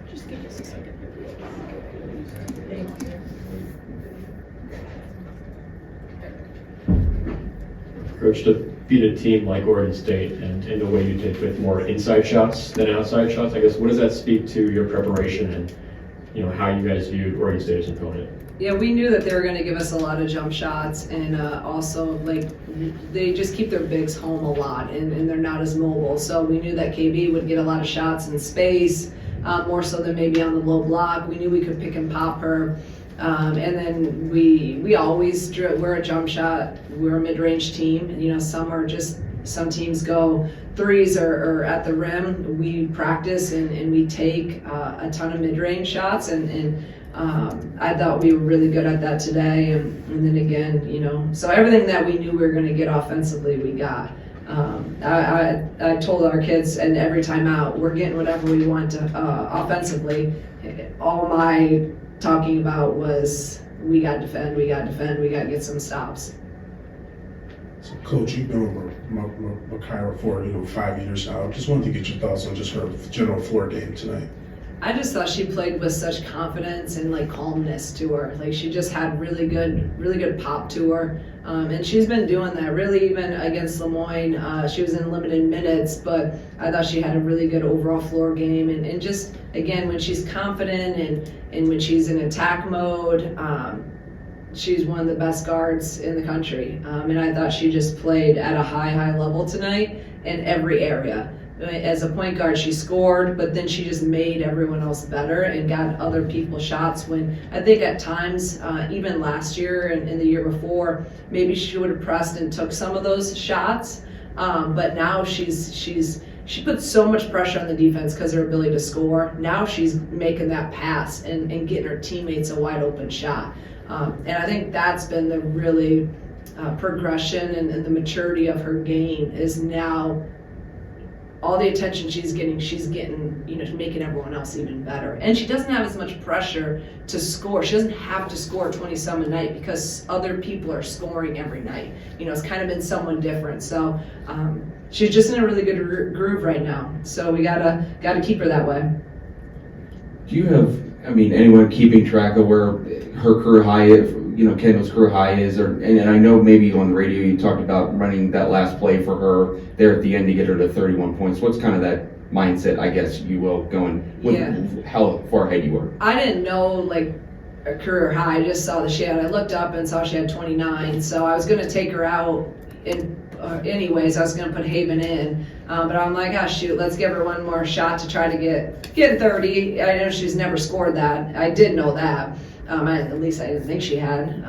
Just give us a second. Coach, to beat a team like Oregon State and in the way you did with more inside shots than outside shots, I guess, what does that speak to your preparation and, how you guys viewed Oregon State as an opponent? Yeah, we knew that they were going to give us a lot of jump shots, and also they just keep their bigs home a lot, and they're not as mobile. So we knew that KB would get a lot of shots in space, more so than maybe on the low block. We knew we could pick and pop her. And then we always we're a jump shot. We're a mid-range team. And, some teams go threes or at the rim. We practice and we take a ton of mid-range shots, and I thought we were really good at that today. And then again, so everything that we knew we were going to get offensively, we got. I told our kids, and every time out, we're getting whatever we want to offensively. All my talking about was we got to defend, we got to get some stops. So, Coach, you've been with Makira for 5 years now. Just wanted to get your thoughts on just her general floor game tonight. I just thought she played with such confidence and calmness to her. She just had really good pop to her, and she's been doing that really even against Lemoyne. She was in limited minutes, but I thought she had a really good overall floor game, and just again when she's confident and when she's in attack mode, she's one of the best guards in the country, and I thought she just played at a high level tonight in every area. As a point guard, she scored, but then she just made everyone else better and got other people shots when I think at times, even last year and the year before, maybe she would have pressed and took some of those shots. But now she puts so much pressure on the defense because of her ability to score. Now she's making that pass and getting her teammates a wide open shot. And I think that's been the really progression and the maturity of her game is now all the attention she's getting, making everyone else even better. And she doesn't have as much pressure to score. She doesn't have to score 20-some a night because other people are scoring every night. It's kind of been someone different. So she's just in a really good groove right now. So we gotta keep her that way. Do you have, anyone keeping track of where her career high is, Kendall's career high is, and I know maybe on the radio you talked about running that last play for her there at the end to get her to 31 points. What's kind of that mindset, I guess you will, going how far ahead you were? I didn't know a career high. I just saw that I looked up and saw she had 29. So I was going to take her out anyways. I was going to put Haven in. But I'm like, shoot, let's give her one more shot to try to get 30. I know she's never scored that. I did know that. At least I didn't think she had,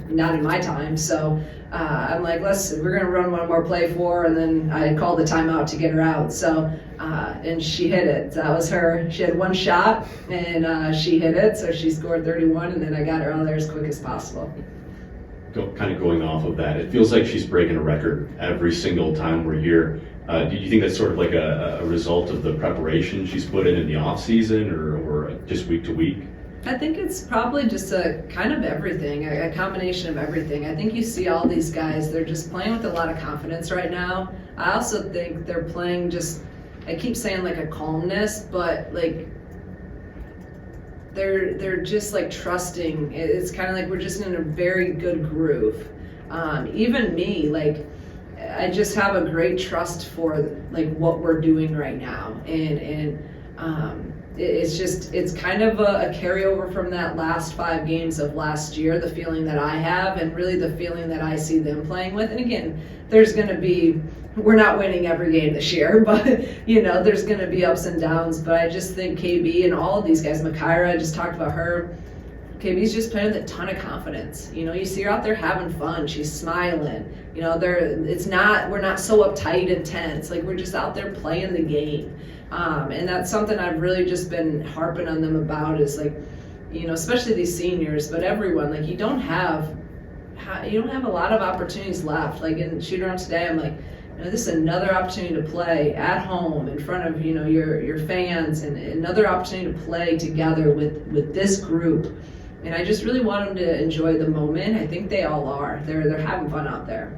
not in my time. So I'm like, we're going to run one more play for her, and then I called the timeout to get her out. So, and she hit it. That was her. She had one shot, and she hit it, so she scored 31, and then I got her out of there as quick as possible. Kind of going off of that, it feels like she's breaking a record every single time we're here. Do you think that's sort of like a result of the preparation she's put in the off season, or just week to week? I think it's probably just a kind of everything, a combination of everything. I think you see all these guys, they're just playing with a lot of confidence right now. I also think they're playing I keep saying a calmness, but they're just trusting. It's kind of we're just in a very good groove. Even me, I just have a great trust for what we're doing right now, and it's kind of a carryover from that last 5 games of last year, the feeling that I have and really the feeling that I see them playing with. And again, we're not winning every game this year, but there's going to be ups and downs. But I just think KB and all of these guys, Makira, I just talked about her. KB's just playing with a ton of confidence. You see her out there having fun. She's smiling. We're not so uptight and tense. We're just out there playing the game. And that's something I've really just been harping on them about is especially these seniors, but everyone, you don't have a lot of opportunities left. In shoot around today, I'm this is another opportunity to play at home in front of your fans, and another opportunity to play together with this group. And I just really want them to enjoy the moment. I think they all are. They're having fun out there.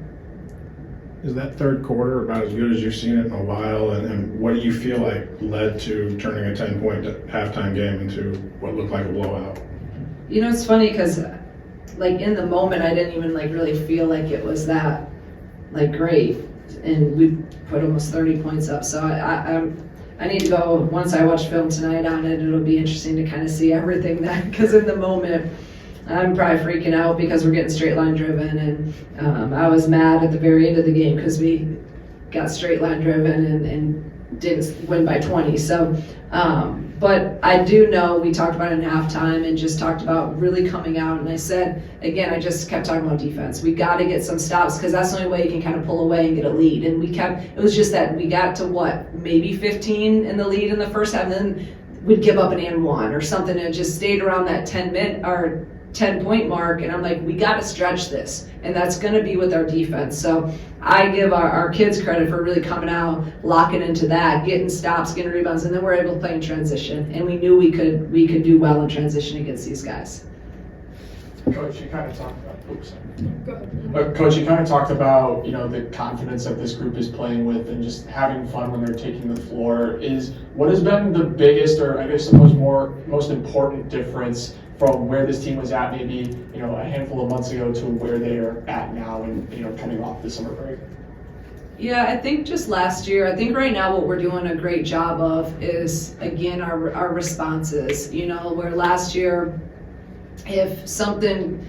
Is that third quarter about as good as you've seen it in a while? And what do you feel like led to turning a 10-point halftime game into what looked like a blowout? You know, it's funny because, like, in the moment, I didn't even, like, really feel like it was that, like, great. And we put almost 30 points up. So I need to go, once I watch film tonight on it, it'll be interesting to kind of see everything that, because in the moment, I'm probably freaking out because we're getting straight line driven, and I was mad at the very end of the game because we got straight line driven and didn't win by 20. So, but I do know we talked about it in halftime and just talked about really coming out. And I said, again, I just kept talking about defense. We got to get some stops because that's the only way you can kind of pull away and get a lead. And it was just that we got to maybe 15 in the lead in the first half, and then we'd give up an and one or something, and it just stayed around that 10-point mark, and I'm like, we got to stretch this, and that's going to be with our defense. So I give our kids credit for really coming out, locking into that, getting stops, getting rebounds, and then we're able to play in transition, and we knew we could do well in transition against these guys. Coach, you kind of talked about. Coach, you kind of talked about the confidence that this group is playing with and just having fun when they're taking the floor. What has been the biggest, or I guess the most important difference from where this team was at maybe a handful of months ago to where they are at now and coming off the summer break? Yeah, I think just last year, I think right now what we're doing a great job of is, again, our responses. Where last year, if something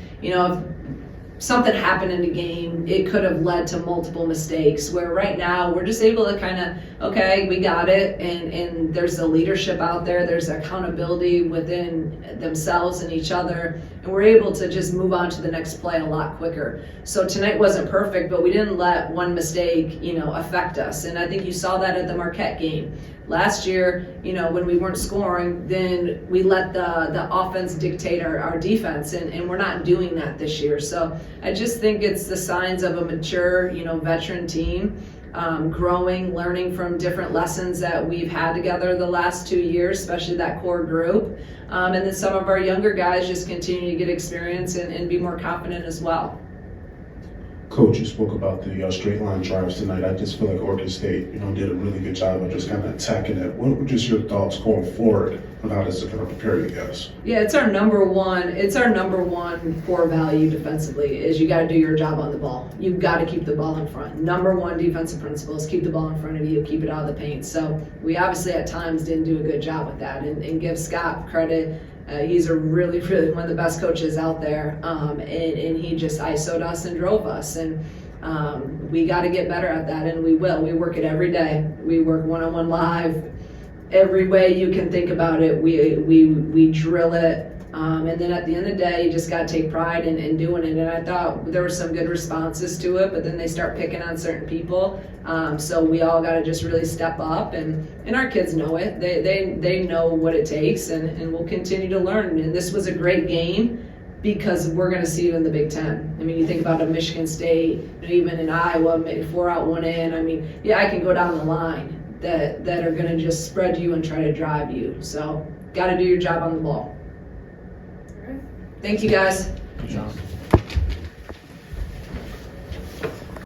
happened in the game, it could have led to multiple mistakes, where right now we're just able to kind of, okay, we got it, and there's a leadership out there, there's accountability within themselves and each other, and we're able to just move on to the next play a lot quicker. So tonight wasn't perfect, but we didn't let one mistake, affect us, and I think you saw that at the Marquette game. Last year, when we weren't scoring, then we let the offense dictate our defense, and we're not doing that this year. So I just think it's the signs of a mature, veteran team, growing, learning from different lessons that we've had together the last 2 years, especially that core group. And then some of our younger guys just continue to get experience and be more confident as well. Coach, you spoke about the straight line drives tonight. I just feel like Oregon State, did a really good job of just kind of attacking it. What were just your thoughts going forward on how this is going to prepare you guys? Yeah, it's our number one core value defensively is you got to do your job on the ball. You've got to keep the ball in front. Number one defensive principle is keep the ball in front of you, keep it out of the paint. So we obviously at times didn't do a good job with that, and give Scott credit. He's a really one of the best coaches out there, and he just ISO'd us and drove us, and we got to get better at that, and we will. We work it every day. We work one-on-one live, every way you can think about it. We drill it, and then at the end of the day, you just got to take pride in doing it. And I thought there were some good responses to it, but then they start picking on certain people. So we all got to just really step up, and our kids know it. They know what it takes, and we'll continue to learn. And this was a great game because we're going to see it in the Big Ten. I mean, you think about a Michigan State, even in Iowa, maybe 4 out, 1 in. I mean, yeah, I can go down the line that are going to just spread you and try to drive you. So got to do your job on the ball. Thank you, guys. Good job.